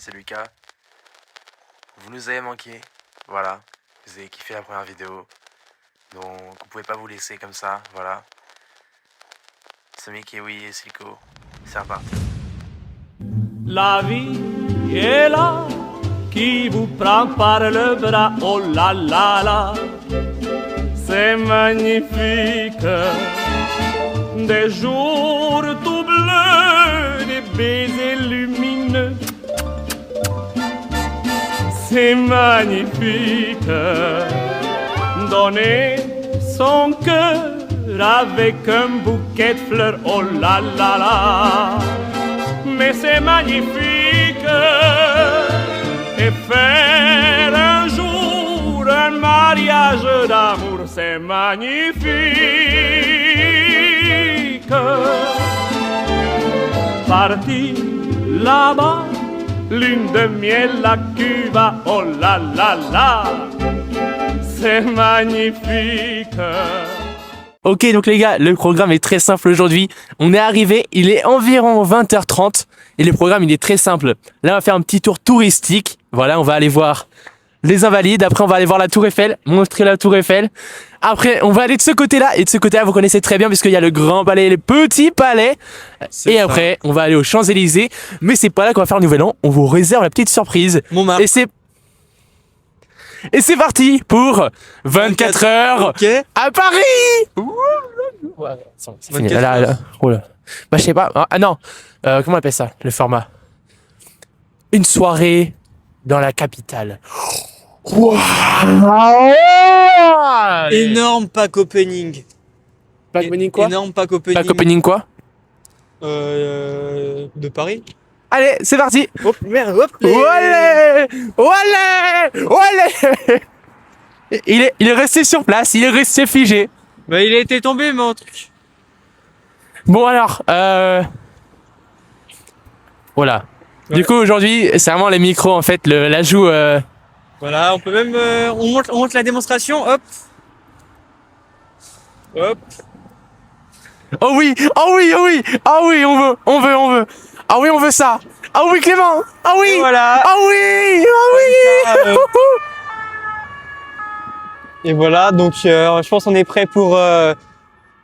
c'est Lucas. Vous nous avez manqué, voilà. Vous avez kiffé la première vidéo. Donc vous pouvez pas vous laisser comme ça, voilà. Sonic et oui et Silco, c'est reparti. La vie est là, qui vous prend par le bras, oh là là là, c'est magnifique. Des jours tout bleus, des baisers lumineux, c'est magnifique. Donner son cœur avec un bouquet de fleurs, oh là là là, mais c'est magnifique. Et faire un jour un mariage d'amour, c'est magnifique. Parti là-bas, lune de miel à Cuba, oh là là là, c'est magnifique. Ok, donc les gars, le programme est très simple aujourd'hui. On est arrivé, il est environ 20h30 et le programme il est très simple. Là, on va faire un petit tour touristique. Voilà, on va aller voir les Invalides. Après, on va aller voir la Tour Eiffel, montrer la Tour Eiffel. Après, on va aller de ce côté-là et de ce côté-là, vous connaissez très bien puisqu'il y a le Grand Palais et les petits palais. Et après, on va aller aux Champs-Élysées. Mais c'est pas là qu'on va faire le Nouvel An. On vous réserve la petite surprise. Et c'est parti pour 24 heures okay. à Paris. Ouais, c'est fini. Là. Oh là. Bah je sais pas. Ah non. Comment on appelle ça, le format? Une soirée dans la capitale. Wow. Énorme pack opening. Pack opening quoi? Énorme pack opening. Pack opening quoi? De Paris. Allez, c'est parti. Hop, merde, hop. Olé, olé, olé. Il est resté sur place, il est resté figé. Bah il a été tombé mon truc. Bon alors, voilà. Ouais. Du coup aujourd'hui, c'est vraiment les micros en fait, l'ajout. Voilà, on peut même, on monte la démonstration, hop. Hop. Oh oui, oh oui, oh oui, ah oui, on veut. Ah oui, on veut ça. Ah oui, Clément. Ah oui. Et voilà. Ah oui, ah oui. Et voilà, donc je pense qu'on est prêt pour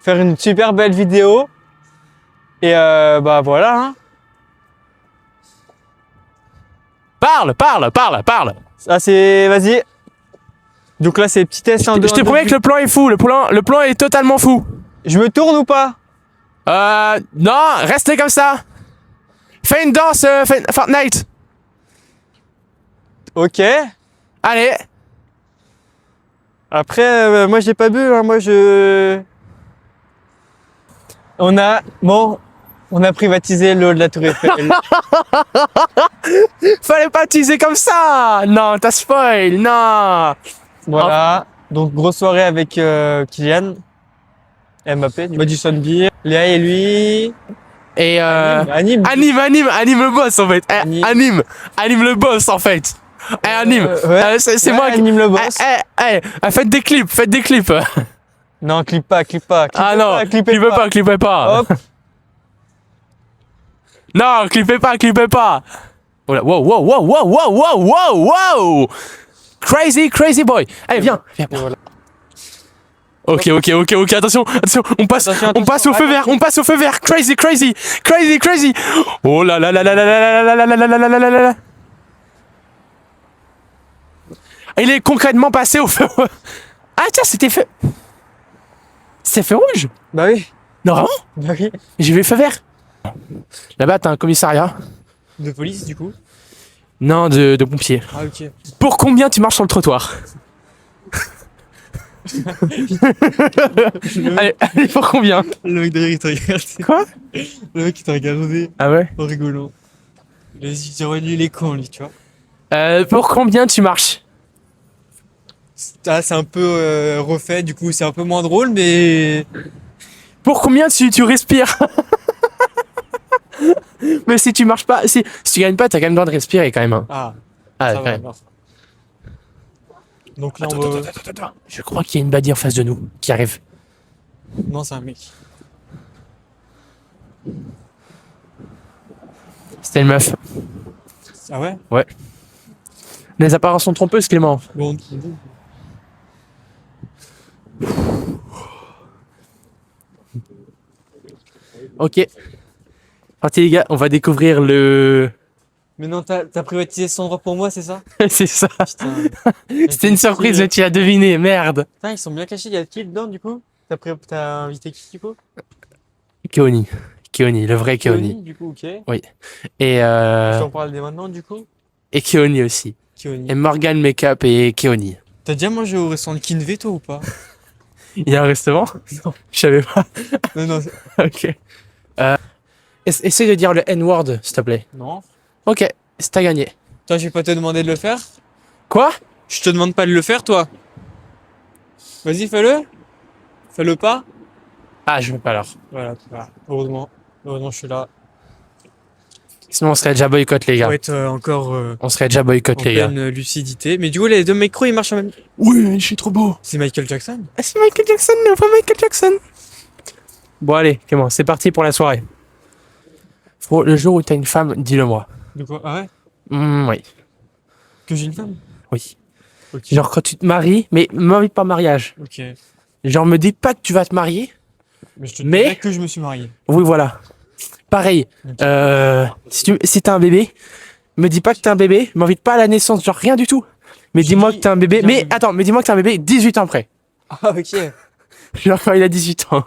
faire une super belle vidéo. Et bah voilà. Hein. Parle. Ah c'est, vas-y. Donc là c'est petit test. Je te promets que le plan est fou. Le plan est totalement fou. Je me tourne ou pas? Non, restez comme ça. Fais une danse Fortnite. Ok. Allez. Après, moi j'ai pas bu, hein. On a privatisé l'eau de la Tour Eiffel. Fallait pas teaser comme ça. Non, t'as spoil. Non. Voilà. Donc grosse soirée avec Kylian, Mbappé, Madison Beer, Léa et lui. Et anime le boss en fait. Anime le boss en fait. Anime. Ouais. C'est moi qui anime le boss. Faites des clips. Non, clip pas. Ah non, clippez pas. Hop. Non, clippez pas. Oh là, wow. Crazy boy. Allez, viens. Voilà. Ok, attention, on passe au feu vert, crazy. Oh là là. Il est concrètement passé au feu. Ah tiens, c'est feu rouge. Bah oui. Non, vraiment? Bah oui. J'ai vu le feu vert. Là-bas, t'as un commissariat. De police du coup. Non, de pompiers. Ah ok. Pour combien tu marches sur le trottoir? allez, pour combien? Le mec derrière il te regarde. Quoi? Le mec il t'a regardé Ah ouais? en rigolant. Lui il est con lui, tu vois. Pour combien tu marches? Ah, c'est un peu refait, du coup c'est un peu moins drôle, mais... Pour combien tu respires? Mais si tu marches pas, si tu gagnes pas, t'as quand même le droit de respirer quand même. Hein. Ah, ça va, quand même. Donc là Attends. Je crois qu'il y a une baddie en face de nous qui arrive. Non, c'est un mec. C'était une meuf. Ah ouais? Les apparences sont trompeuses, Clément. Bon. Ok. Parti les gars, on va découvrir le... Mais non, t'as privatisé cet endroit pour moi, c'est ça? C'est ça. Putain. C'était une surprise, mais tu as deviné, merde. Putain, ils sont bien cachés. Il y a qui dedans, du coup? T'as invité qui, du coup? Keoni. Keoni, le vrai Keoni. Du coup, ok. Et, Je t'en parle dès maintenant, du coup? et Keoni aussi. Keoni. Et Morgan Makeup et Keoni. T'as déjà mangé au restaurant de Kinvé, toi, ou pas? Il y a un restaurant? Non. Je savais pas. Non, non. Ok. Essaye de dire le N-word, s'il te plaît. Non. Ok, c'est à gagner. Toi, je vais pas te demander de le faire. Quoi? Je te demande pas de le faire, toi. Vas-y, fais-le. Fais-le pas. Ah, je veux pas alors. Voilà. Heureusement. Heureusement, je suis là. Sinon, on serait déjà boycott, les gars. Pour être encore On serait déjà boycott, en les gars. pleine lucidité. Mais du coup, les deux micros, ils marchent en même temps. Oui, je suis trop beau. C'est Michael Jackson. Ah, c'est Michael Jackson, le vrai Michael Jackson. Bon, allez, Clément, c'est parti pour la soirée. Faut, le jour où t'as une femme, dis-le moi. De quoi? Ah ouais? Oui, Que j'ai une femme? oui. Ok. Genre quand tu te maries, mais m'invite pas au mariage. Ok. Genre me dis pas que tu vas te marier. Mais je te Mais- dirais que je me suis marié. Oui, voilà. Pareil. Ok. Si t'as un bébé, me dis pas que t'as un bébé, m'invite pas à la naissance, genre rien du tout. Mais J'ai dis-moi dit- que t'as un bébé. j'ai un Mais bébé. attends, mais dis-moi que t'as un bébé 18 ans après. Ah, ok. Genre quand il a 18 ans.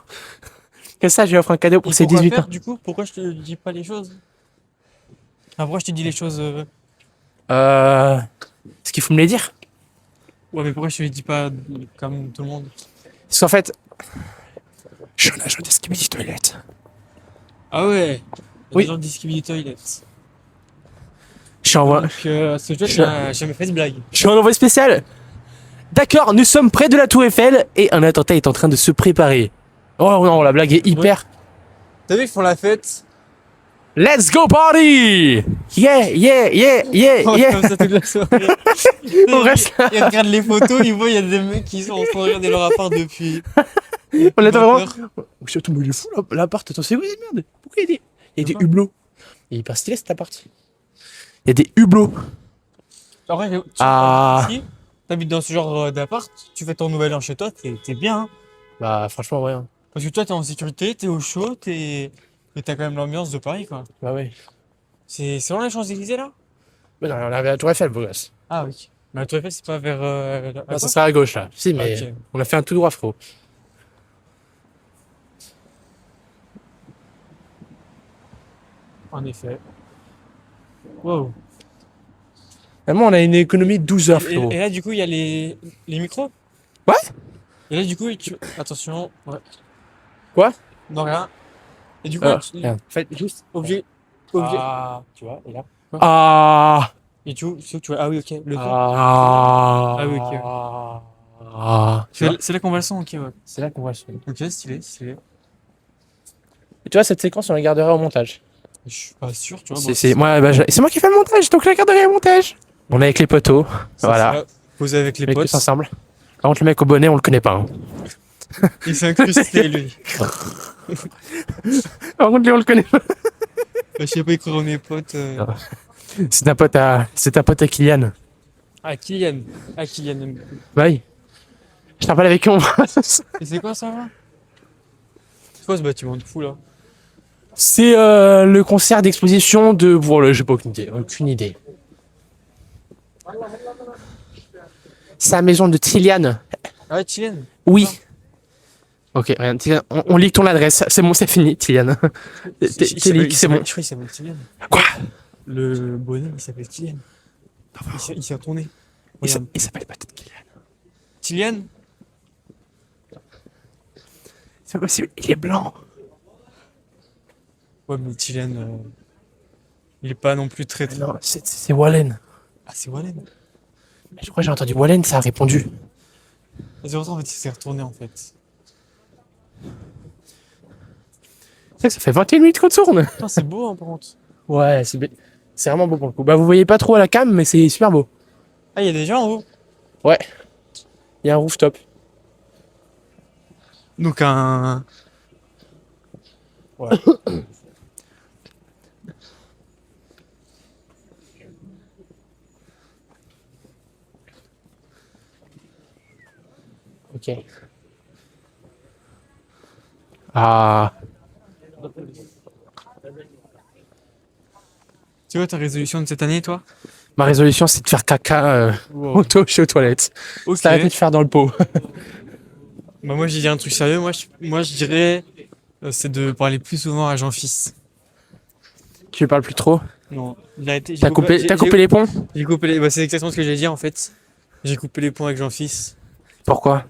Comme ça, je lui offre un cadeau pour Et ses pourquoi 18 faire, ans. du coup? Pourquoi je te dis pas les choses? Ah, pourquoi je te dis les choses Est-ce qu'il faut me les dire? Ouais, mais pourquoi je te les dis pas comme tout le monde? Parce qu'en fait, je suis un agent de Skibidi Toilet. Ah ouais. Oui. Les gens disent qu'il toilette. Je suis en, Donc, ce jeu, Je- j'ai jamais fait de blague. je suis en envoi spécial. D'accord, nous sommes près de la Tour Eiffel et un attentat est en train de se préparer. Oh non, la blague est hyper. T'as vu, ils font la fête. Let's go party! Yeah, yeah, yeah, yeah, Comme yeah. ça toute la soirée. On reste là. Ils regardent les photos, ils voient, il y a des mecs qui sont en train de regarder leur appart depuis. On attend 20 vraiment. heures. Oh, surtout, mais il est fou là, l'appart. Attends, c'est où les merde? Pourquoi il y a des Quoi hublots? Il est hyper stylé cet appart. Il y a des hublots. En vrai, Ah. si t'habites dans ce genre d'appart, tu fais ton nouvel an chez toi, t'es bien. Hein. Bah, franchement, ouais. Parce que toi, t'es en sécurité, t'es au chaud, et t'as quand même l'ambiance de Paris, quoi. Bah, ouais. C'est loin les Champs-Élysées, là? Mais non, on est arrivé à la Tour Eiffel, beau gosse. Ah oui. Mais la Tour Eiffel, c'est pas vers. Non, ça sera à gauche là. Si, mais Ok. on a fait un tout droit, frérot. En effet. Wow. Vraiment, on a une économie de 12 heures, Et, frérot. et là, du coup, il y a les micros? Ouais. Et là, du coup, attention. Ouais. Quoi? Non, rien. Et du coup, Regarde. Faites juste. objet. Ah, Tu vois, et là. Ah, Et tu vois. Ah oui, ok. Le ton. ah, Ah oui, ok. Ah, tu vois, C'est là qu'on va le son, ok, ouais. c'est là qu'on voit le son. Ok, stylé. Et tu vois, cette séquence, on la gardera au montage. Je suis pas sûr, tu vois. C'est moi, bah, c'est moi qui fais le montage, donc je la garderai au montage. On est avec les poteaux, voilà. Posé avec les On est potes. tous ensemble. Par contre, le mec au bonnet, on le connaît pas. Hein. Il s'est incrusté, lui. Par contre, lui, on le connaît pas. Je sais pas, il croit mes potes. Non. C'est un pote à Kylian. Ah, Kylian. Ah, Kylian. Bah oui. Je te rappelle avec qui on va. Et c'est quoi ça, là? C'est quoi ce bâtiment de fou, là? C'est le concert d'exposition de. Voilà, j'ai pas aucune idée. Aucune idée. C'est la maison de Kylian. Ah ouais, Kylian. Oui. Ok, rien. Kylian, on lit ton adresse. C'est bon, c'est fini, Kylian. T'es leak, c'est bon. Je crois qu'il s'appelle Kylian. Quoi? Le bonnet, il s'appelle Kylian. Il s'est retourné. Regarde. Il s'appelle peut-être Kylian. Kylian? C'est pas possible, il est blanc. Ouais, mais Kylian, il est pas non plus très. Non, c'est Wallen. Ah, c'est Wallen. Je crois que j'ai entendu Wallen, ça a répondu. C'est pour ça, en fait, il s'est retourné, en fait. C'est que ça fait 21 minutes qu'on tourne. Putain, c'est beau, hein, par contre. Ouais, c'est vraiment beau pour le coup. Bah, vous voyez pas trop à la cam, mais c'est super beau. Ah, il y a des gens en haut. Ouais. Il y a un rooftop. Donc, un. Ouais. Ok. Ah. Tu vois ta résolution de cette année, toi? Ma résolution, c'est de faire caca Wow. auto, je suis aux toilettes. Ok. C'est arrêter de faire dans le pot. Bah moi, j'ai dit un truc sérieux. Moi, je dirais, c'est de parler plus souvent à Jean-Fils. Tu parles plus trop? Non, j'ai arrêté. T'as coupé les ponts? J'ai coupé les. Bah, c'est exactement ce que j'ai dit en fait. J'ai coupé les ponts avec Jean-Fils. Pourquoi?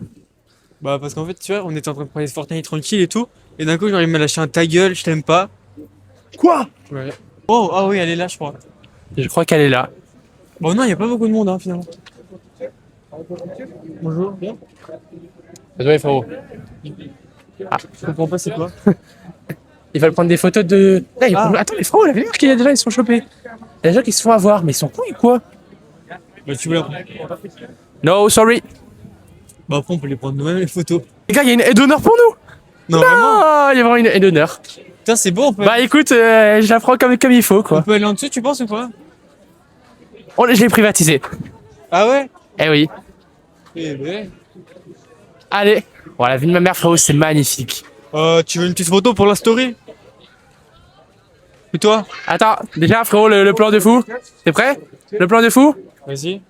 Bah parce qu'en fait, tu vois, on était en train de parler de Fortnite tranquille et tout, et d'un coup, genre il m'a lâché un ta gueule, je t'aime pas. Quoi? Ouais. Oh, ah oui, elle est là, je crois. Je crois qu'elle est là. Bon non, il y a pas beaucoup de monde, hein, finalement. Bonjour. Bien. Désolé, frérot. Je comprends pas, c'est quoi? Ils veulent prendre des photos de. Là, Ah. Attends, les frérots, la vérité, qu'il y a des gens, ils se sont chopés. Il y a des gens qui se font avoir, mais ils sont cons ou quoi? Bah tu veux la... No, sorry. Bah après, on peut les prendre nous-mêmes, les photos. Les gars, il y a une aide d'honneur pour nous. Non, vraiment? Ah, il y a vraiment une aide d'honneur. Putain, c'est bon, on peut... Bah écoute, je la prends comme il faut, on quoi. peut aller en dessous, tu penses ou pas? Je l'ai privatisé. Ah ouais? Eh oui. Eh ben... Allez. Voilà, la vie de ma mère, frérot, c'est magnifique. Tu veux une petite photo pour la story? Et toi? Attends, déjà, frérot, le plan de fou. T'es prêt? Le plan de fou? Vas-y.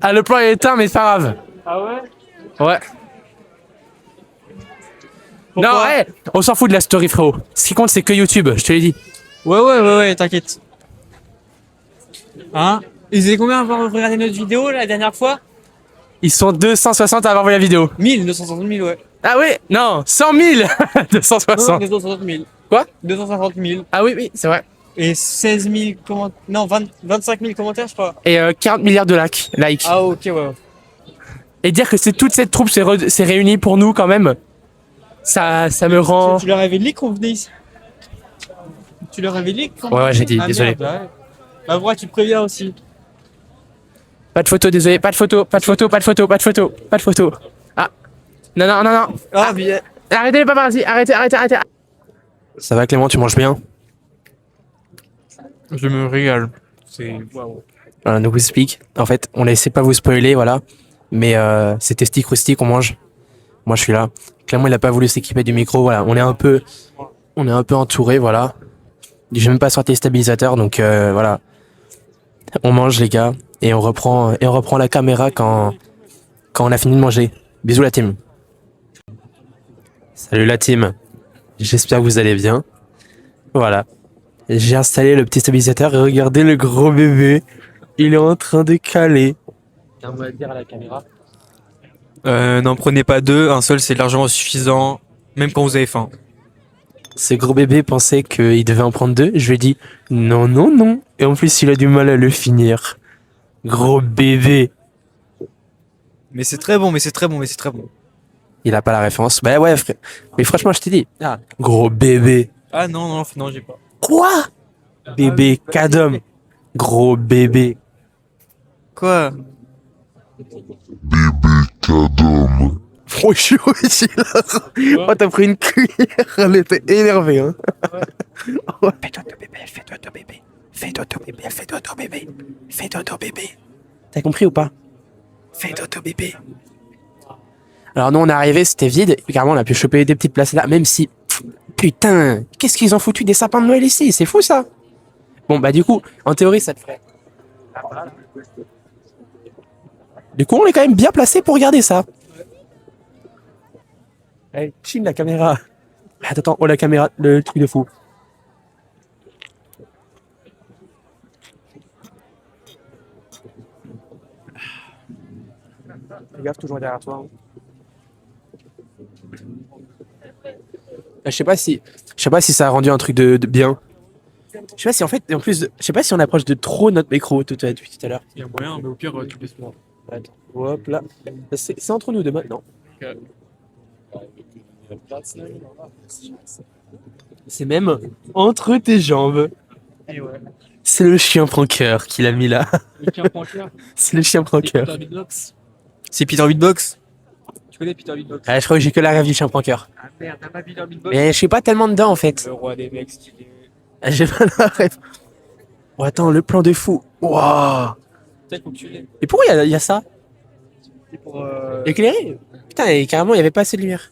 Ah, le plan est éteint, mais c'est pas grave. Ah ouais? Ouais. Pourquoi? Non, ouais, on s'en fout de la story, frérot. Ce qui compte, c'est que YouTube, je te l'ai dit. Ouais, t'inquiète. Hein? Ils étaient combien à avoir regardé notre vidéo la dernière fois? Ils sont 260 à avoir vu la vidéo. 260 000, ouais. Ah oui, non, 100 000 Non, 260. 260 000. Quoi? 250 000. Ah oui, oui, c'est vrai. Et 16 000 commentaires. Non, 25 000 commentaires, je crois. Et 40 milliards de likes. Ah, ok, ouais. Et dire que c'est toute cette troupe s'est réunie pour nous, quand même, ça me rend... Tu leur avais dit qu'on venait ici? Tu leur avais dit qu'on Ouais, j'ai dit, Ah, désolé. merde, ouais. Bah, pourquoi tu préviens aussi? Pas de photo, désolé, pas de photo, pas de photo, pas de photo, pas de photo, pas de photo. Ah, non, non, non, non. Ah, bien. Arrêtez les paparazzis, arrêtez. Ça va, Clément, tu manges bien? Je me régale. C'est. Voilà, nous vous explique. En fait, on essaie pas vous spoiler, voilà. Mais c'est Testi Croustique, on mange. Moi, je suis là. Clément, il a pas voulu s'équiper du micro, voilà. On est un peu entouré, voilà. J'ai même pas sorti les stabilisateurs, donc voilà. On mange, les gars, et on reprend la caméra quand on a fini de manger. Bisous, la team. Salut, la team. J'espère que vous allez bien. Voilà. J'ai installé le petit stabilisateur et regardez le gros bébé. Il est en train de caler. On va dire à la caméra. N'en prenez pas deux, un seul c'est largement suffisant, même quand vous avez faim. Ce gros bébé pensait qu'il devait en prendre deux. Je lui ai dit non, non, non. Et en plus, il a du mal à le finir. Gros bébé. Mais c'est très bon, mais c'est très bon. Il a pas la référence. Bah ouais, frère. Mais franchement, je t'ai dit. Ah, gros bébé. Ah non, j'ai pas. Quoi? Bébé, cadom. Gros bébé. Quoi? Oh, je suis aussi là. Oh, t'as pris une cuillère. Elle était énervée, hein. Ouais. Fais dodo bébé, fais dodo bébé. Fais dodo bébé, fais dodo bébé. Fais dodo bébé. T'as compris ou pas? Fais dodo bébé. Alors nous on est arrivé, c'était vide. Carrément on a pu choper des petites places là, même si... Putain, qu'est-ce qu'ils ont foutu des sapins de Noël ici? C'est fou ça. Bon bah du coup, en théorie ça te ferait... Du coup on est quand même bien placé pour regarder ça. Hey, chill la caméra. Attends, oh la caméra, le truc de fou. Fais gaffe, toujours derrière toi. Je sais pas si ça a rendu un truc de bien. Je sais pas si en fait, en plus, je sais pas si on approche de trop notre micro depuis tout à l'heure. Il y a moyen, mais au pire, tu baisses moi. Attends, hop là. C'est entre nous deux maintenant. C'est même entre tes jambes. Et ouais. C'est le chien pranker qui l'a mis là. Le chien pranker. C'est le chien pranker. Peter Beatbox. C'est Peter Beatbox. Tu connais Peter Beatbox? Je crois que j'ai que la rêve du chien pranker. Ah merde, t'as pas Peter Beatbox? Mais je suis pas tellement dedans en fait. Le roi des mecs stylés. J'ai pas la rêve. Oh, attends, le plan de fou. Waouh. Et pourquoi il y a ça? Éclairé? Putain, et carrément, il n'y avait pas assez de lumière.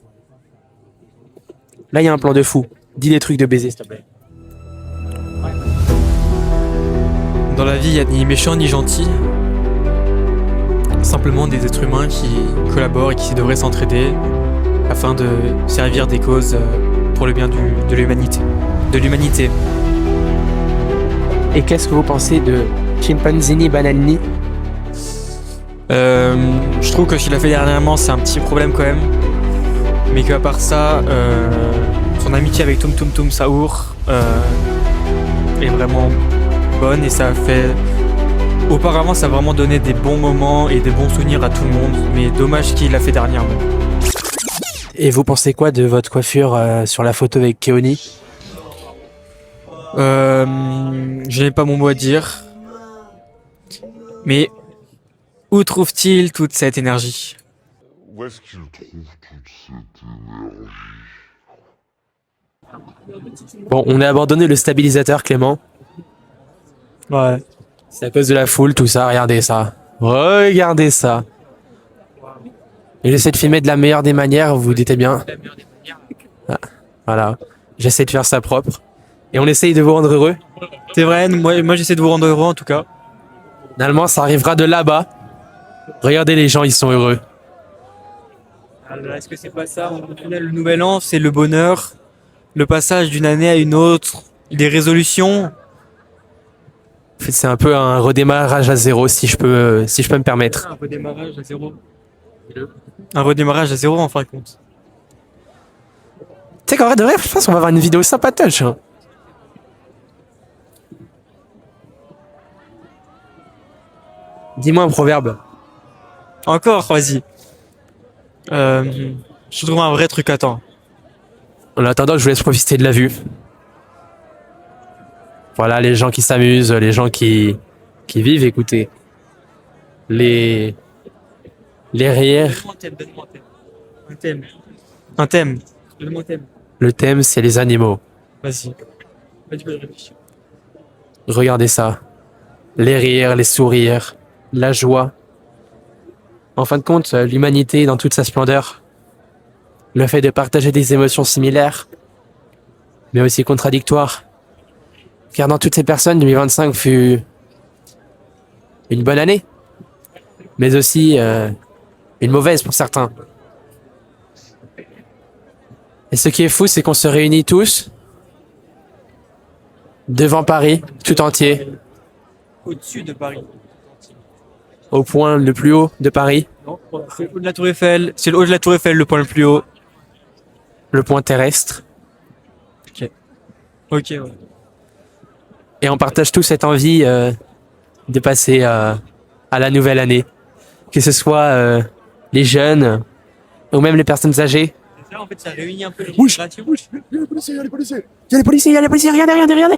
Là, il y a un plan de fou. Dis des trucs de baiser, s'il te plaît. Dans la vie, il n'y a ni méchant ni gentil. Simplement des êtres humains qui collaborent et qui devraient s'entraider afin de servir des causes pour le bien de l'humanité. Et qu'est-ce que vous pensez de Chimpanzini Banalini? Je trouve que ce qu'il a fait dernièrement, c'est un petit problème quand même. Mais qu'à part ça, son amitié avec Tum Tum Tum Saour est vraiment bonne et ça a fait... Auparavant, ça a vraiment donné des bons moments et des bons souvenirs à tout le monde. Mais dommage qu'il l'a fait dernièrement. Et vous pensez quoi de votre coiffure sur la photo avec Keoni? Je n'ai pas mon mot à dire. Mais où trouve-t-il toute cette énergie? Où est-ce qu'il trouve toute cette énergie? Bon, on a abandonné le stabilisateur, Clément. Ouais. C'est à cause de la foule, tout ça. Regardez ça. Regardez ça. Et j'essaie de filmer de la meilleure des manières, vous vous doutez bien. Ah, voilà. J'essaie de faire ça propre. Et on essaye de vous rendre heureux. C'est vrai, moi j'essaie de vous rendre heureux en tout cas. Finalement, ça arrivera de là-bas. Regardez les gens, ils sont heureux. Alors, est-ce que c'est pas ça? Au final, le nouvel an, c'est le bonheur, le passage d'une année à une autre, des résolutions. En fait, c'est un peu un redémarrage à zéro, si je peux me permettre. Un redémarrage à zéro. Un redémarrage à zéro en fin de compte. Tu sais qu'en vrai de vrai, je pense qu'on va avoir une vidéo sympatoche. Hein. Dis-moi un proverbe. Encore, vas-y. Je trouve un vrai truc à temps. En attendant, je vous laisse profiter de la vue. Voilà, les gens qui s'amusent, les gens qui vivent, écoutez. Les rires. Donne-moi un thème. Un thème. Donne-moi un thème. Le thème, c'est les animaux. Vas-y. Vas-y, peux réfléchir. Regardez ça. Les rires, les sourires, la joie. En fin de compte, l'humanité dans toute sa splendeur. Le fait de partager des émotions similaires, mais aussi contradictoires. Car dans toutes ces personnes, 2025 fut une bonne année, mais aussi une mauvaise pour certains. Et ce qui est fou, c'est qu'on se réunit tous devant Paris, tout entier, Au-dessus de Paris. au point le plus haut de Paris, C'est le haut de la Tour Eiffel. C'est le haut de la Tour Eiffel, le point le plus haut. le point terrestre. Ok, ouais. Et on partage tous cette envie de passer à la nouvelle année. Que ce soit les jeunes ou même les personnes âgées. Ça, en fait, ça réunit un peu les Ouch. générations. Il y a les policiers, il y a les policiers, il y a les policiers, regardez, regardez.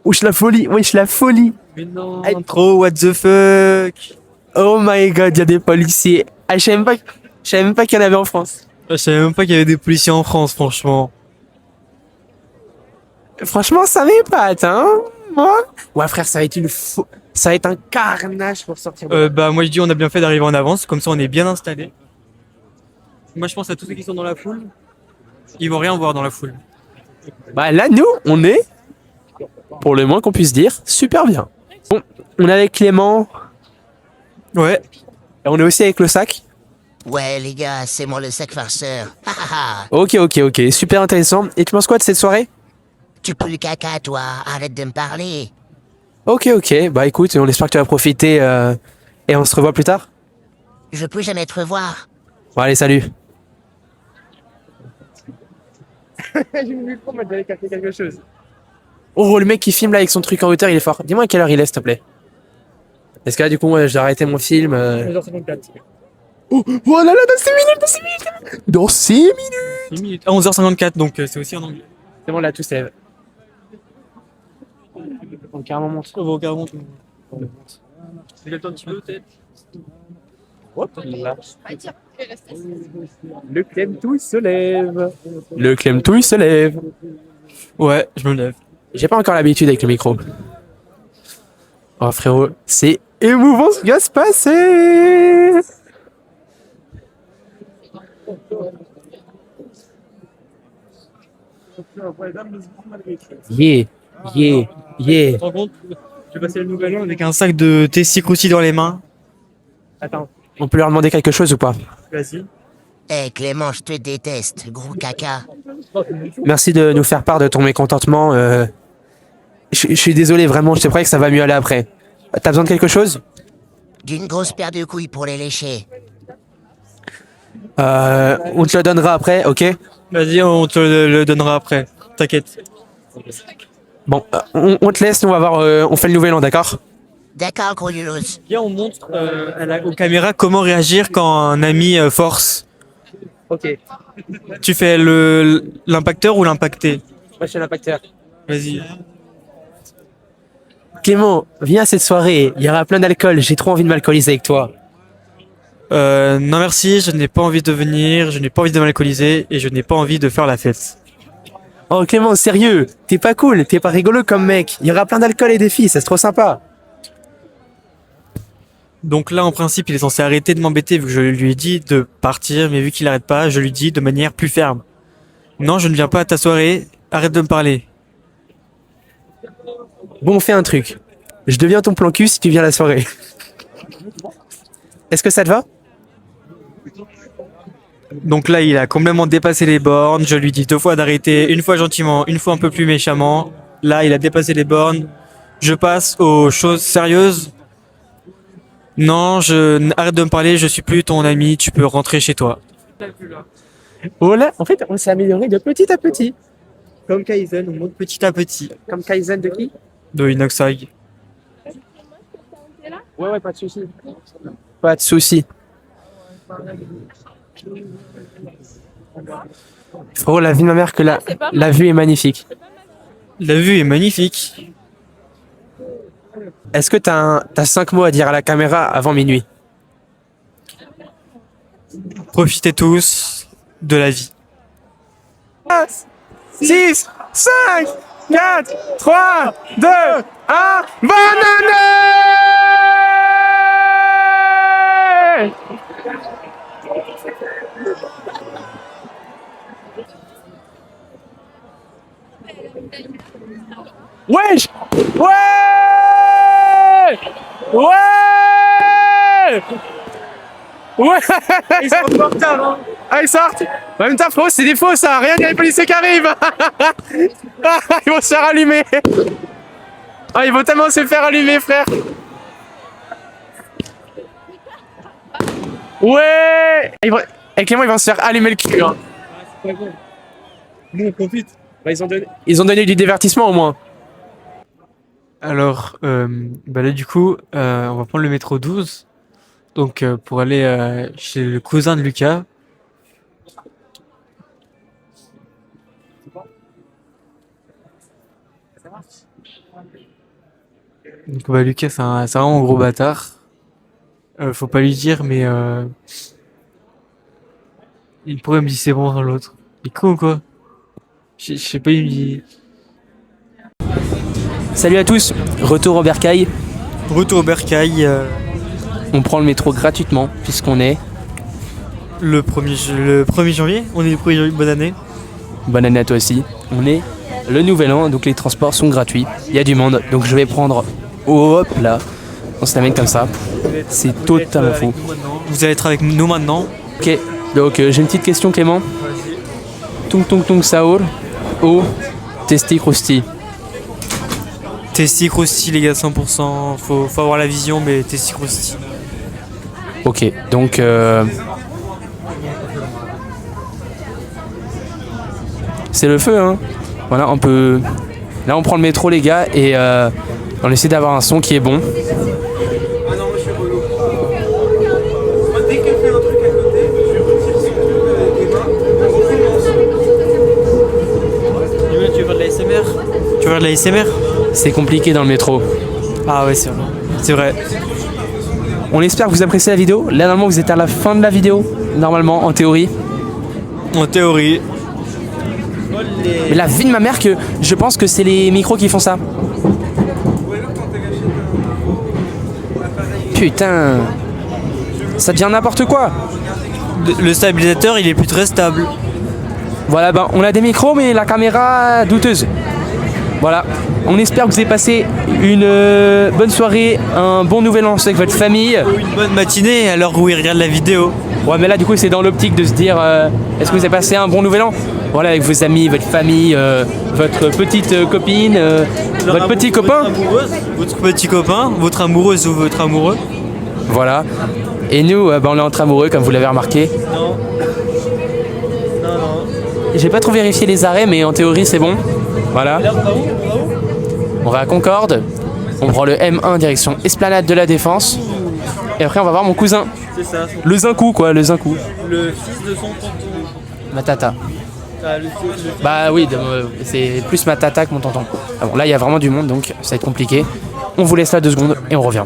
Wesh la folie, wesh la folie. Mais non, trop, what the fuck. Oh my god, il y a des policiers. Ah, je savais même pas qu'il y en avait en France. Je savais même pas qu'il y avait des policiers en France, franchement. Franchement, ça m'épate, hein. Moi. Ouais, frère, ça va être un carnage pour sortir. Bah, moi je dis on a bien fait d'arriver en avance, comme ça on est bien installé. Moi je pense à tous ceux qui sont dans la foule. Ils vont rien voir dans la foule. Bah là, nous, on est, pour le moins qu'on puisse dire, super bien. Bon, on est avec Clément. Ouais. Et on est aussi avec le sac. Ouais les gars, c'est moi le sac farceur. Ha, ha, ha. Ok, super intéressant. Et tu penses quoi de cette soirée? Tu pues le caca toi, arrête de me parler. Ok, bah écoute, on espère que tu vas profiter et on se revoit plus tard. Je peux jamais te revoir. Bon, allez, salut. Oh, le mec qui filme là avec son truc en hauteur, il est fort. Dis-moi à quelle heure il est, s'il te plaît. Est-ce que là, du coup, je dois arrêter mon film 11h54. Oh là là, dans 6 minutes. 6 minutes. À 11h54, donc c'est aussi en anglais. C'est bon, là, tout s'élève. On carrément monte. On va carrément tout. C'est quel temps tu veux, peut-être? Hop là. Le Clemtouille se lève. Le Clemtouille se lève. Ouais, je me lève. J'ai pas encore l'habitude avec le micro. Oh frérot, c'est émouvant ce qui va se passer. Yeah, yeah, yeah. Tu te rends compte, je vais passer le nouvel an avec un sac de Tessie Crousty dans les mains. Attends, on peut leur demander quelque chose ou pas? Vas-y. Eh Clément, je te déteste, gros caca. Merci de nous faire part de ton mécontentement. Je suis désolé, vraiment, je te promets que ça va mieux aller après. T'as besoin de quelque chose? D'une grosse paire de couilles pour les lécher. On te le donnera après, ok? Vas-y, on te le donnera après. T'inquiète. Bon, on te laisse, nous on va voir, on fait le nouvel an, d'accord? D'accord, gros Yulus. Viens, on montre aux caméras comment réagir quand un ami force. Ok, Tu fais l'impacteur ou l'impacté? moi je suis l'impacteur. Vas-y. Clément, viens à cette soirée, il y aura plein d'alcool, j'ai trop envie de m'alcooliser avec toi. Non merci, je n'ai pas envie de venir, je n'ai pas envie de m'alcooliser et je n'ai pas envie de faire la fête. Oh Clément, sérieux, t'es pas cool, t'es pas rigolo comme mec, il y aura plein d'alcool et des filles, c'est trop sympa. Donc là, en principe, il est censé arrêter de m'embêter vu que je lui ai dit de partir, mais vu qu'il n'arrête pas, je lui dis de manière plus ferme. Non, je ne viens pas à ta soirée, arrête de me parler. Bon, on fait un truc. Je deviens ton plan cul si tu viens à la soirée. Est-ce que ça te va? Donc là, il a complètement dépassé les bornes, je lui dis 2 fois d'arrêter, une fois gentiment, une fois un peu plus méchamment. Là, il a dépassé les bornes. Je passe aux choses sérieuses. Non, arrête de me parler, je suis plus ton ami, tu peux rentrer chez toi. Oh là, en fait, on s'est amélioré de petit à petit. Comme Kaizen, on monte petit à petit. Comme Kaizen de qui? De Inoxag. Ouais, pas de souci. Pas de souci. Frérot, la vie de ma mère que la vue est magnifique. La vue est magnifique. Est-ce que t'as 5 mots à dire à la caméra avant minuit? Profitez tous de la vie. 6, 5, 4, 3, 2, 1, bonne année! Wesh! Ouais! Ouais! Ouais! Ils sont en retard, hein. Ah, ils sortent! En même temps, frérot, c'est des faux, ça! Rien, il y a les policiers qui arrivent! Ils vont se faire allumer! Ah, ils vont tellement se faire allumer, frère! Ouais! Et Clément, ils vont se faire allumer le cul, hein. Nous, on profite. Bah, ils ont donné du divertissement, au moins. Alors, bah là, du coup, on va prendre le métro 12. Donc, pour aller chez le cousin de Lucas. Donc, bah, Lucas, c'est vraiment un gros bâtard. Faut pas lui dire, mais il pourrait me dire c'est bon dans l'autre. Il est con ou quoi? Je sais pas, il me dit. Salut à tous, retour au Bercail. Retour au Bercail, On prend le métro gratuitement, puisqu'on est. le 1er janvier. On est le 1er janvier, bonne année. Bonne année à toi aussi. On est le nouvel an, donc les transports sont gratuits. Il y a du monde, donc je vais prendre. Hop là. On se l'amène comme ça. C'est totalement fou. Vous allez être avec nous maintenant. Ok, donc j'ai une petite question, Clément. Tung tung tung saour ou testi crousti? Tessie Crousty, les gars, 100%. Faut avoir la vision, mais Tessie Crousty. Ok, donc c'est le feu, hein. Voilà, on peut. Là, on prend le métro, les gars, et on essaie d'avoir un son qui est bon. Ah non, moi je suis relou. Moi, dès qu'elle fait un truc à côté, je retire son truc avec les mains. Tu veux faire de l'ASMR? Tu veux faire de l'ASMR? C'est compliqué dans le métro. Ah ouais, c'est vrai. C'est vrai. On espère que vous appréciez la vidéo. Là, normalement, vous êtes à la fin de la vidéo. Normalement, en théorie. En théorie. Mais la vie de ma mère, que je pense que c'est les micros qui font ça. Putain. Ça devient n'importe quoi. Le stabilisateur, il est plus très stable. Voilà, ben, on a des micros, mais la caméra douteuse. Voilà. On espère que vous avez passé une bonne soirée, un bon nouvel an avec votre famille. Une bonne matinée à l'heure où ils regardent la vidéo. Ouais, mais là, du coup, c'est dans l'optique de se dire est-ce que vous avez passé un bon nouvel an? Voilà, avec vos amis, votre famille, votre petite copine, votre petit copain. Votre petit copain, votre amoureuse ou votre amoureux. Voilà. Et nous, ben, on est entre amoureux, comme vous l'avez remarqué. Non. J'ai pas trop vérifié les arrêts, mais en théorie, c'est bon. Voilà. On va à Concorde. On prend le M1 direction Esplanade de la Défense. Et après, on va voir mon cousin. C'est ça. Le Zincou, quoi, le Zincou. Le fils de son tonton. Ma tata. Ah, Bah oui, c'est plus ma tata que mon tonton. Ah bon, là, il y a vraiment du monde, donc ça va être compliqué. On vous laisse là 2 secondes et on revient.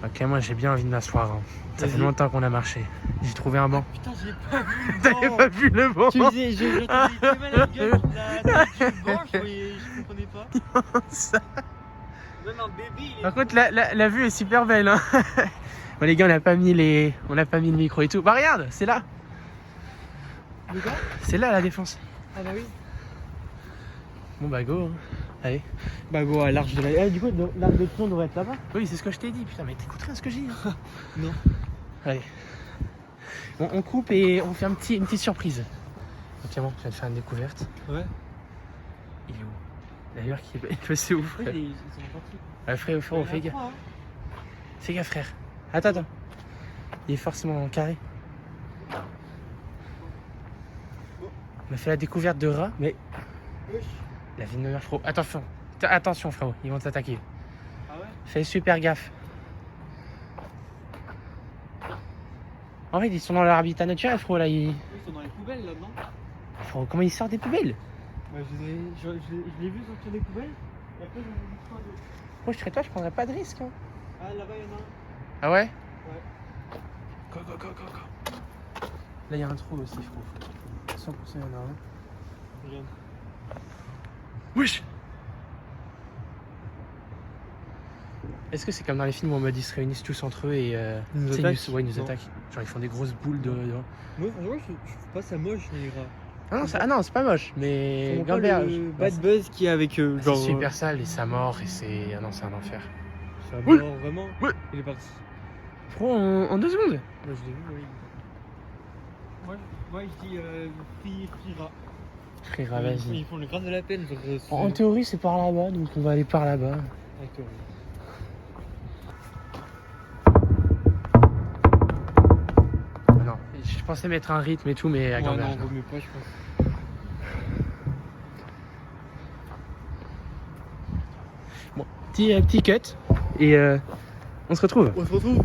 Ok, moi j'ai bien envie de m'asseoir. Hein. Ça fait longtemps qu'on a marché. J'ai trouvé un banc. Putain, j'ai pas vu le T'avais pas vu le banc? Tu faisais, je t'avais mal à la gueule. Je comprenais pas. Même un bébé, il est... Par contre, la vue est super belle. Hein. Bon, les gars, on n'a pas mis le micro et tout. Bah regarde, c'est là. C'est là la Défense. Ah bah oui. Bon bah go. Hein. Allez. Bah go à l'arche de la... Ah, du coup, l'arche de Triomphe devrait être là-bas. Oui, c'est ce que je t'ai dit. Putain, mais t'écoutes rien ce que j'ai dit. Hein. Non. Allez. Bon, on coupe et on fait une petite surprise. Tiens, bon, je viens de faire une découverte. Ouais. Il est où? D'ailleurs, qui est passé où, frère? Ils sont partis. Ouais, frère, fais gaffe. Fais gaffe, frère. Attends. Il est forcément en carré. On a fait la découverte de rats, mais... La vie de ma mère, frérot. Attention, frérot, ils vont t'attaquer. Ah ouais? Fais super gaffe. En fait, ils sont dans leur habitat naturel, frérot, là. Ils sont dans les poubelles, là, non? Frérot, comment ils sortent des poubelles? Bah, je l'ai vu sortir des poubelles. Et après, j'en ai vu 3 d'autres. Moi, je serais toi, je prendrais pas de risque. Hein. Ah, là-bas, il y en a un. Ah ouais? Ouais. Go. Là, il y a un trou aussi, frérot. 100% il y en a un. Regarde. Wesh! Est-ce que c'est comme dans les films où en mode ils se réunissent tous entre eux et Ils nous tu sais, attaquent? ils nous Non. attaquent? Genre ils font des grosses boules de. Moi, franchement, je trouve pas ça moche, les rats. Ah non, c'est pas moche, mais Pas Gambert. le bad buzz qu'il y a avec eux. C'est super sale et ça mord et c'est. Ah non, c'est un enfer. Ça Oui. mord vraiment. Oui. Il est parti. Frérot, en 2 secondes. Moi, je l'ai vu, oui. Moi, je dis rat. Frère, vas-y. Ils font le grave de la peine. Genre, En théorie, c'est par là-bas, donc on va aller par là-bas. D'accord. Ah non, je pensais mettre un rythme et tout, mais à Ouais, Gambert. non, non. vaut mieux pas, je pense. Petit cut et on se retrouve. On se retrouve.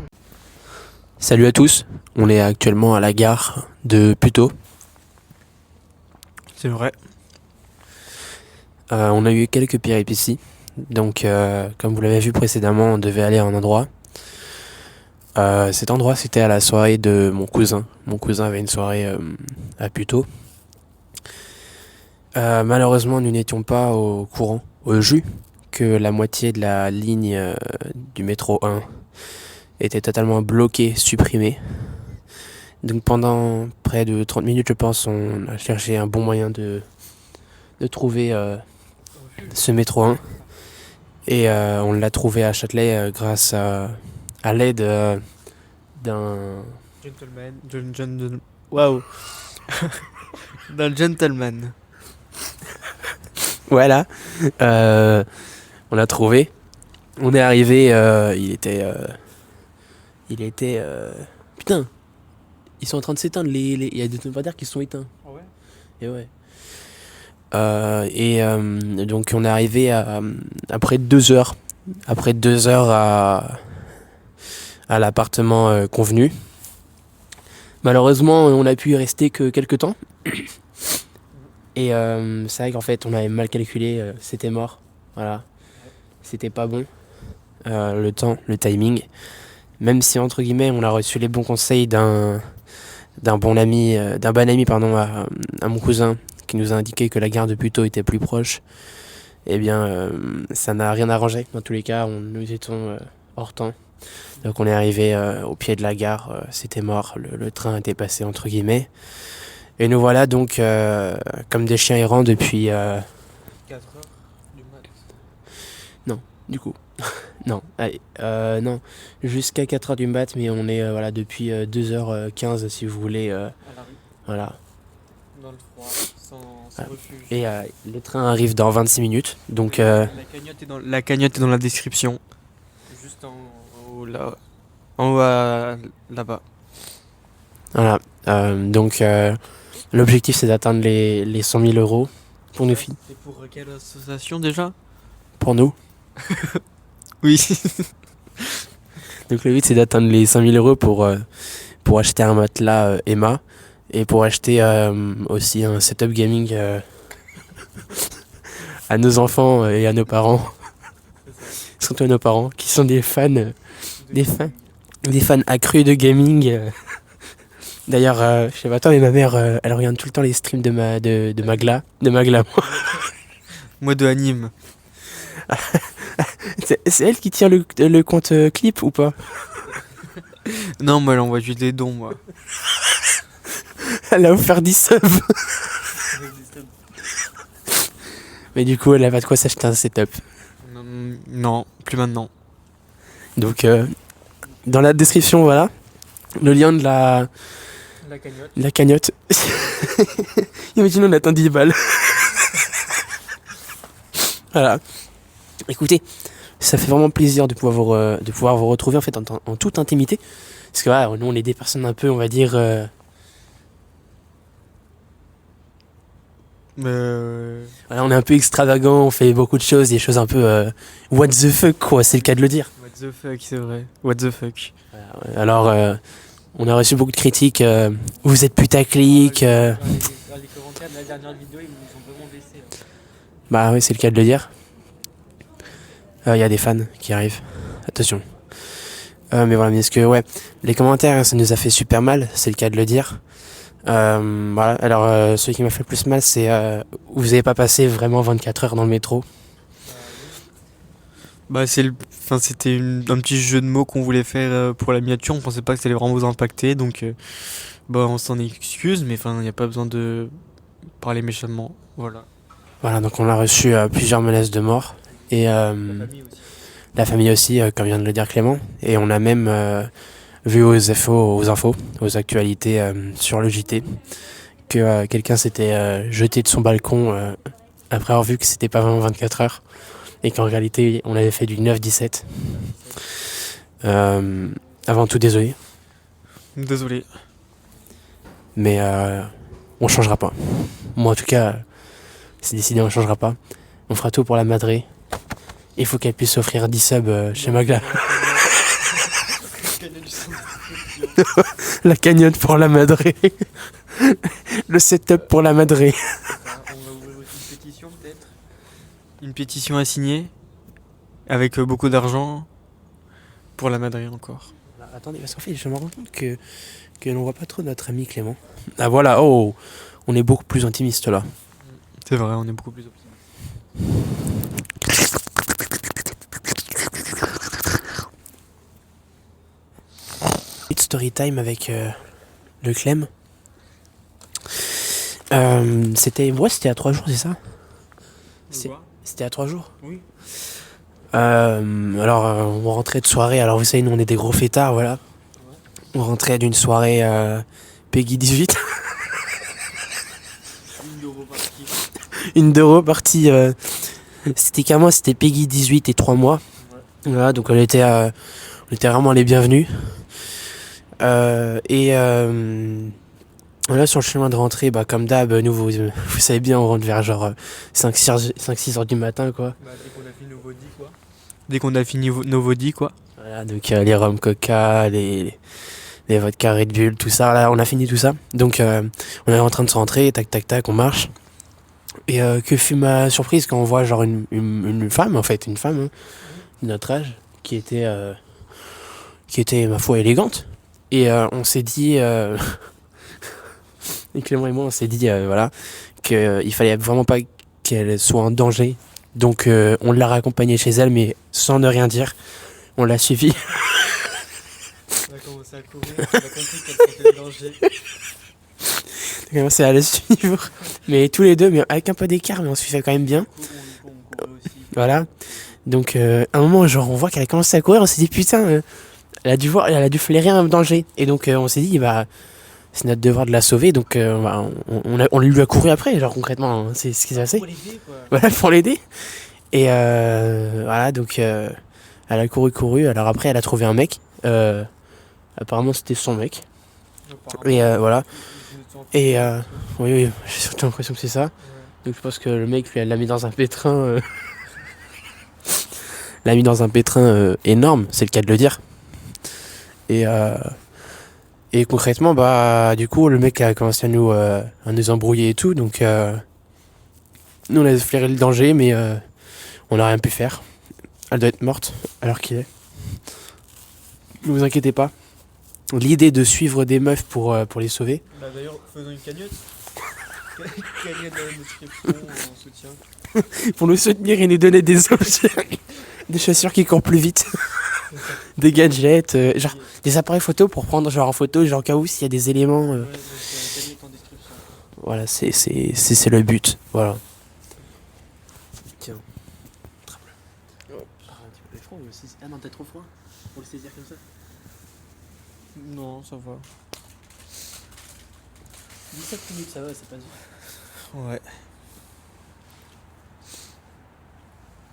Salut à tous, on est actuellement à la gare de Puteaux. C'est vrai. On a eu quelques péripéties. Donc, comme vous l'avez vu précédemment, on devait aller à un endroit. Cet endroit, c'était à la soirée de mon cousin. Mon cousin avait une soirée à Puteaux. Malheureusement, nous n'étions pas au courant, au jus, que la moitié de la ligne du métro 1 était totalement bloquée, supprimée. Donc pendant près de 30 minutes, je pense, on a cherché un bon moyen de trouver ce métro 1. Et on l'a trouvé à Châtelet grâce à l'aide d'un... Gentleman. Waouh. D'un gentleman. Voilà. On l'a trouvé. On est arrivé, il était... Putain, ils sont en train de s'éteindre. Il y a des lampadaires qui sont éteints. Ah ouais? Et ouais. Donc on est arrivé après 2 heures. Après 2 heures à l'appartement convenu. Malheureusement, on a pu y rester que quelques temps. Et c'est vrai qu'en fait, on avait mal calculé. C'était mort. Voilà. C'était pas bon. Le temps, le timing. Même si, entre guillemets, on a reçu les bons conseils d'un bon ami à mon cousin, qui nous a indiqué que la gare de Puteaux était plus proche, eh bien, ça n'a rien arrangé. Dans tous les cas, nous étions hors temps. Donc on est arrivé au pied de la gare, c'était mort, le train était passé entre guillemets. Et nous voilà donc comme des chiens errants depuis... 4 heures du mat. Non, du coup. Non, allez, non, jusqu'à 4h du mat, mais on est voilà depuis 2h15 si vous voulez. À la rue, Voilà. dans le froid, sans Ah. refuge. Et le train arrive dans 26 minutes, donc La cagnotte est dans la description. Juste en haut là. En haut là-bas. voilà. Donc l'objectif c'est d'atteindre les 100 000 euros pour nos filles, C'est pour quelle association déjà? pour nous. Oui. Donc le but c'est d'atteindre les 100 000 euros pour acheter un matelas Emma et pour acheter aussi un setup gaming à nos enfants et à nos parents. Surtout à nos parents qui sont des fans, des fans accrus de gaming. D'ailleurs, je sais pas toi mais ma mère elle regarde tout le temps les streams de Magla. Moi de anime. C'est elle qui tient le compte clip ou pas? Non, moi elle envoie juste des dons, moi. Elle a offert 10 subs. Mais du coup, elle a pas de quoi s'acheter un setup. Non, plus maintenant. Donc, dans la description, voilà, le lien de la cagnotte. Imaginons, on atteint 10 balles. Voilà. Écoutez, ça fait vraiment plaisir de pouvoir vous retrouver en fait en toute intimité. Parce que voilà, nous, on est des personnes un peu, on va dire... Voilà, on est un peu extravagant, on fait beaucoup de choses, des choses un peu what the fuck quoi, c'est le cas de le dire. What the fuck, c'est vrai. What the fuck. Alors on a reçu beaucoup de critiques, vous êtes putaclic. Les commentaires de la dernière vidéo, ils nous ont vraiment blessés. Bah oui, c'est le cas de le dire. Il y a des fans qui arrivent, attention. Mais voilà, mais est-ce que ouais, les commentaires ça nous a fait super mal, c'est le cas de le dire. Voilà, alors celui qui m'a fait le plus mal c'est vous n'avez pas passé vraiment 24 heures dans le métro. Bah c'était un petit jeu de mots qu'on voulait faire pour la miniature, on pensait pas que ça allait vraiment vous impacter, donc bah on s'en excuse, mais enfin il n'y a pas besoin de parler méchamment, voilà. Voilà, donc on a reçu plusieurs menaces de mort et la famille aussi, comme vient de le dire Clément, et on a même vu aux infos, aux actualités sur le JT, que quelqu'un s'était jeté de son balcon après avoir vu que c'était pas vraiment 24 heures et qu'en réalité on avait fait du 9-17. Avant tout, désolé, Désolé. mais on changera pas. Moi en tout cas, c'est décidé, on changera pas. On fera tout pour la madrer. Il faut qu'elle puisse offrir 10 subs chez Magla. La cagnotte pour la madrée. Le setup pour la madrée. On va ouvrir une pétition peut-être. Une pétition à signer avec beaucoup d'argent pour la madrée encore. Attendez, parce qu'en fait, je me rends compte que l'on voit pas trop notre ami Clément. Ah voilà, oh, on est beaucoup plus intimiste là. C'est vrai, on est beaucoup plus optimiste. Petite story time avec le Clem. C'était à 3 jours, c'est ça? C'était à 3 jours? Oui. Alors, on rentrait de soirée. Alors, vous savez, nous, on est des gros fêtards, voilà. On rentrait d'une soirée Peggy 18. Une de repartie. C'était qu'à moi, c'était Peggy 18 et 3 mois. Voilà, donc on était vraiment les bienvenus. Là, sur le chemin de rentrée, bah, comme d'hab, nous, vous savez bien, on rentre vers genre 5-6 heures du matin, quoi. Bah, dès qu'on a fini nos vaudis, quoi. Dès qu'on a fini nos vaudis, quoi. Voilà, donc les rhum coca, les vodka Red Bull, tout ça, là, on a fini tout ça. Donc, on est en train de se rentrer, tac, tac, tac, on marche. Et que fut ma surprise quand on voit genre une femme, en fait, une femme, hein, de notre âge, qui était, ma foi, élégante. Et on s'est dit... Et Clément et moi, on s'est dit voilà, qu'il fallait vraiment pas qu'elle soit en danger. Donc on l'a raccompagnée chez elle, mais sans ne rien dire. On l'a suivi. On a commencé à courir, on a compris qu'elle sentait le danger. On a commencé à la suivre. Mais tous les deux, mais avec un peu d'écart, mais on suivait quand même bien. On courait aussi. Voilà. Donc, à un moment, genre, on voit qu'elle a commencé à courir, on s'est dit, putain, elle a dû flairer un danger. Et donc, on s'est dit, bah, c'est notre devoir de la sauver. Donc, on lui a couru après, genre, concrètement, hein, c'est ce qui s'est passé. Pour l'aider, quoi. Voilà, pour l'aider. Et voilà, donc, elle a couru. Alors, après, elle a trouvé un mec. Apparemment, c'était son mec. Et voilà. Et oui, j'ai surtout l'impression que c'est ça. Donc, je pense que le mec, lui, elle l'a mis dans un pétrin. L'a mis dans un pétrin énorme, c'est le cas de le dire. Et concrètement, bah, du coup, le mec a commencé à nous embrouiller et tout. Donc, nous, on a flairé le danger, mais on n'a rien pu faire. Elle doit être morte, alors qu'il est. Ne vous inquiétez pas. L'idée de suivre des meufs pour les sauver. Bah d'ailleurs, faisons une cagnotte. Cagnotte dans la description en soutien. Pour nous soutenir et nous donner des objets. Des chaussures qui courent plus vite. Des gadgets. Genre des appareils photo pour prendre genre en photo, genre au cas où s'il y a des éléments. Ouais, donc cagnotte en description. Voilà, c'est le but. Voilà. Tiens. Attrape-le. Ah, un petit peu froid aussi. Ah non, t'es trop froid pour le saisir comme ça. Non, ça va. 17 minutes, ça va, c'est pas dur. Ouais.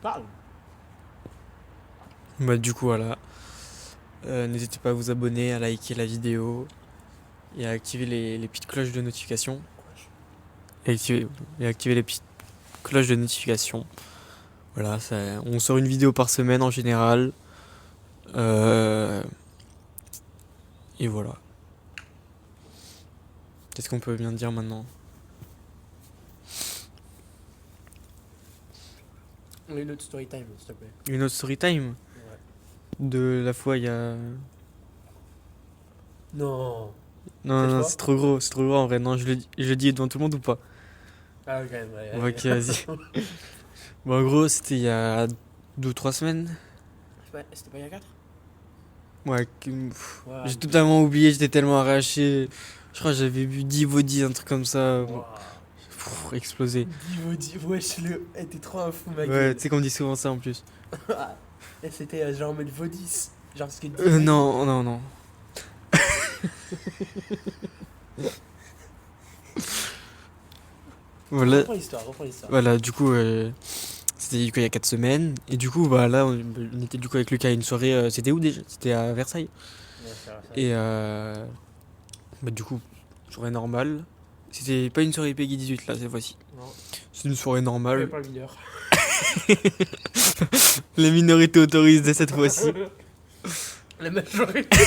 Parle. Bah du coup voilà. N'hésitez pas à vous abonner, à liker la vidéo et à activer les petites cloches de notification. Et activer les petites cloches de notification. Voilà, on sort une vidéo par semaine en général. Et voilà. Qu'est-ce qu'on peut bien dire maintenant? Une autre story time, s'il te plaît. Une autre story time? De la fois il y a... Non. Non, Cette non, fois c'est trop gros en vrai. Non, je le dis devant tout le monde ou pas? Ah, ok, ouais. Ok, vas-y. Bon, en gros, c'était il y a 2 ou 3 semaines. C'était pas il y a 4? Ouais, Ouais, j'ai totalement oublié, j'étais tellement arraché. Je crois que j'avais bu 10 vodis, un truc comme ça. Pff, explosé. Wesh, t'es trop un fou, ma Ouais, tu sais qu'on dit souvent ça en plus. Et c'était genre en mode Vaudis. Genre parce que. Non, non, non. Voilà. Reprends l'histoire. Voilà, du coup, c'était il y a 4 semaines. Et du coup, bah là, on était du coup avec Lucas à une soirée. C'était où déjà? C'était à Versailles. Et bah, du coup, soirée normale. C'était pas une soirée Peggy 18 là, cette fois-ci. Non. C'est une soirée normale. Pas le leader. Les minorités autorisées cette fois-ci. La majorité.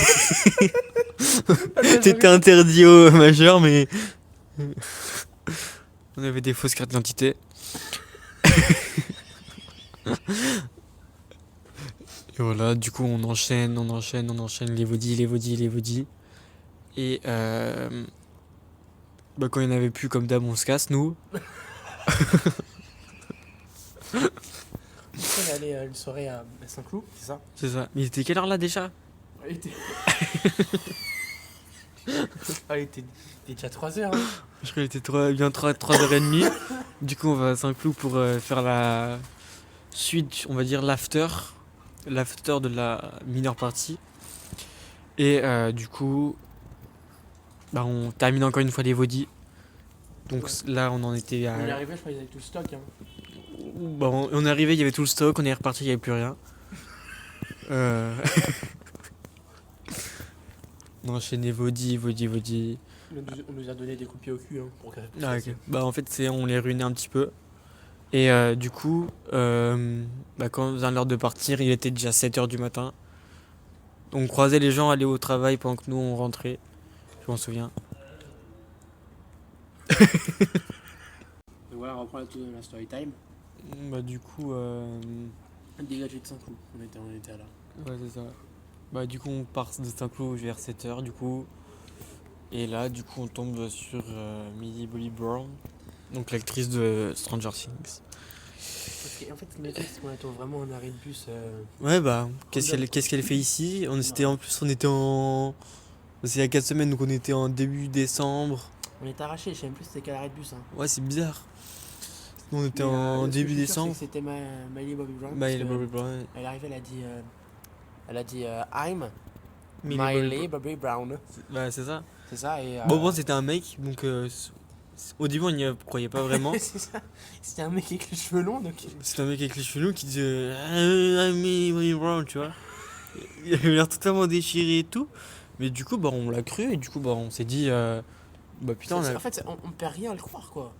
T'étais interdit aux majeurs, mais. On avait des fausses cartes d'identité. Et voilà, du coup, on enchaîne les vaudis. Et bah, quand il n'y en avait plus, comme d'hab, on se casse, nous. On est allé à une soirée à Saint-Cloud, c'est ça? C'est ça. Mais il était quelle heure là déjà? Il était déjà 3h. Hein. Je crois qu'il était bien 3h30. Du coup, on va à Saint-Cloud pour faire la suite, on va dire l'after de la mineure party. Et du coup, bah, on termine encore une fois les vaudis. Donc là, on en était à... On est arrivé, je crois qu'ils avaient tout le stock. Hein. Bah, on est arrivé, il y avait tout le stock, on est reparti, il n'y avait plus rien. On enchaînait vaudis. On nous a donné des coups de pied au cul. Hein, pour Ah, ok. Bah, en fait, on les ruinait un petit peu. Et du coup, bah, quand on vient l'heure de partir, il était déjà 7h du matin. On croisait les gens aller au travail pendant que nous on rentrait. Je m'en souviens. Et voilà, on reprend la story time. Bah, du coup, Dégagé de Saint-Cloud, on était là. ouais, c'est ça. Bah, du coup, on part de Saint-Cloud vers 7h, du coup. Et là, du coup, on tombe sur Millie Bobby Brown, donc l'actrice de Stranger Things. Parce qu'en fait, le truc, c'est qu'on attend vraiment un arrêt de bus. Ouais, bah, qu'est-ce qu'elle fait ici? On était il y a 4 semaines, donc on était en début décembre. On est arraché, je sais même plus c'était quel arrêt de bus. Hein. Ouais, c'est bizarre. Nous, on était Mais, en ce que début je suis sûr, décembre. c'est que c'était Miley Bobby Brown. Bah, parce il est que Bobby Brown. Elle est arrivée, elle a dit I'm Miley Miley Bobby Brown. Bah, c'est ça. C'est ça et. Bon, c'était un mec, donc au début, on n'y croyait pas vraiment. c'est ça. C'était un mec avec les cheveux longs donc. C'était un mec avec les cheveux longs qui disait I'm Miley Bobby Brown, tu vois. Il avait l'air totalement déchiré et tout. Mais du coup, bah, on l'a cru et du coup, bah, on s'est dit, bah putain, En fait, on perd rien à le croire quoi.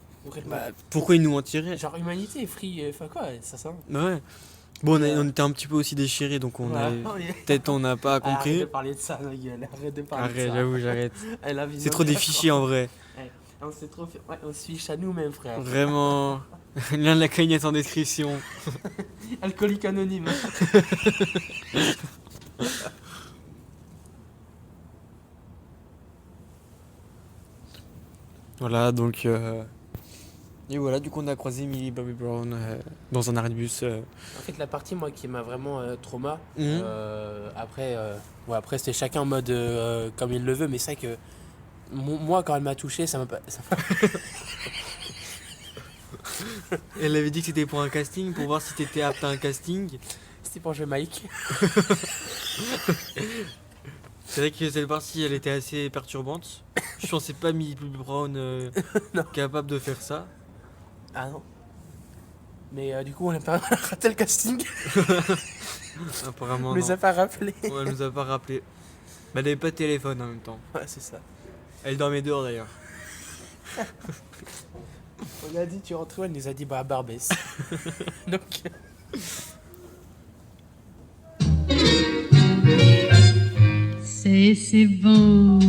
bah, pourquoi il nous mentirait? Genre humanité, free, enfin quoi, ça sent. Ouais. Bon, on était un petit peu aussi déchirés, donc peut-être on n'a pas Arrête compris. de parler de ça, ma gueule. Arrête de parler de Arrête, ça. j'avoue, j'arrête. Elle a C'est trop des fichiers en vrai. Ouais, on s'est trop fait... ouais, on se fiche à nous-mêmes, frère. Vraiment. Lien de la cagnotte en description. Alcoolique anonyme. Voilà, donc. Et voilà, du coup, on a croisé Millie Bobby Brown dans un arrêt de bus. En fait, la partie, moi, qui m'a vraiment trauma, Mhm. après, c'était chacun en mode comme il le veut, mais c'est vrai que moi, quand elle m'a touché, ça m'a pas... Elle avait dit que c'était pour un casting, pour voir si t'étais apte à un casting. C'était pour jouer Mike. C'est vrai que cette partie, elle était assez perturbante. Je pensais pas Millie Bobby Brown capable de faire ça. Ah non. Mais du coup, on a pas raté le casting. Apparemment, On non. nous a pas rappelé. Ouais, elle nous a pas rappelé. Mais elle avait pas de téléphone en même temps. Ouais, c'est ça. Elle dormait dehors d'ailleurs. On a dit, tu rentres où? Elle nous a dit, bah, à Barbès. Donc... C'est bon.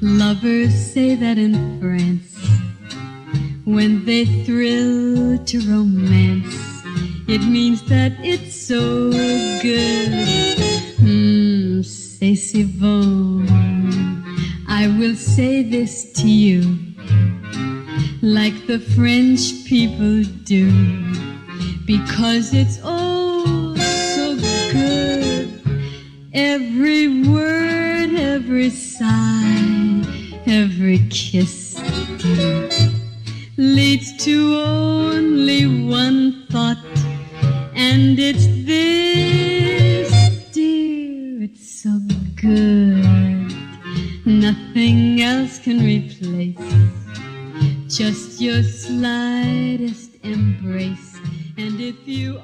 Lovers say that in France. When they thrill to romance, it means that it's so good. C'est bon. I will say this to you, like the French people do, because it's oh so good. Every word, every sigh, every kiss leads to only one thought, and it's this, dear, it's so good. Nothing else can replace just your slightest embrace, and if you